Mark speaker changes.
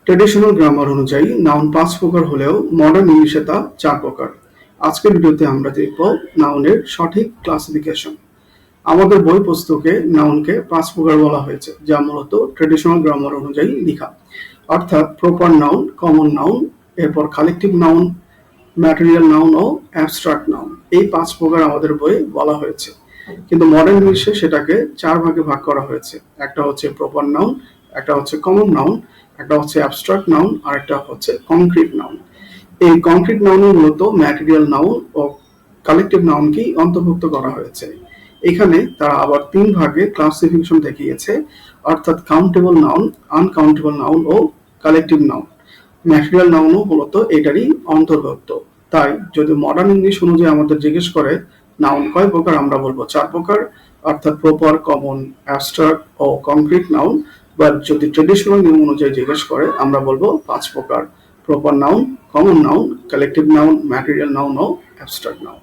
Speaker 1: Traditional grammar অনুযায়ী noun ৫ প্রকার হলেও মডার্ন ইংলিশে তা ৪ প্রকার। আজকের ভিডিওতে আমরা দেখব নাউনের সঠিক ক্লাসিফিকেশন। আমাদের বই পুস্তকে নাউনকে ৫ প্রকার বলা হয়েছে, যা মূলত ট্র্যাডিশনাল গ্রামার অনুযায়ী লেখা, অর্থাৎ প্রপার নাউন, কমন নাউন, এরপর কালেকটিভ নাউন, ম্যাটেরিয়াল নাউন ও অ্যাবস্ট্রাক্ট নাউন। এই ৫ প্রকার আমাদের বইয়ে বলা হয়েছে, কিন্তু মডার্ন ইংলিশে সেটাকে ৪ ভাগে ভাগ করা হয়েছে। একটা হচ্ছে প্রপার নাউন, একটা হচ্ছে কমন নাউন, একটা হচ্ছে অ্যাবস্ট্রাক্ট নাউন, আর একটা হচ্ছে কংক্রিট নাউন। এই কংক্রিট নাউনে মূলত ম্যাটেরিয়াল নাউন ও কালেকটিভ নাউনকেই অন্তর্ভুক্ত করা হয়েছে। এখানে তারা আবার ৩ ভাগে ক্লাসিফিকেশন দেখিয়েছে, অর্থাৎ কাউন্টেবল নাউন, আনকাউন্টেবল নাউন ও কালেকটিভ নাউন। ম্যাটেরিয়াল নাউনও মূলত এটারই অন্তর্ভুক্ত। তাই যদি মডার্ন ইংলিশ অনুযায়ী আমাদের জিজ্ঞেস করে নাউন কয় প্রকার, আমরা বলবো ৪ প্রকার, অর্থাৎ প্রপার, কমন, অ্যাবস্ট্রাক্ট ও কংক্রিট নাউন। বা যদি ট্রেডিশনাল নিয়ম অনুযায়ী জিজ্ঞেস করে, আমরা বলবো ৫ প্রকার: proper noun, common noun, collective noun, material noun ও অ্যাবস্ট্রাক্ট নাউন।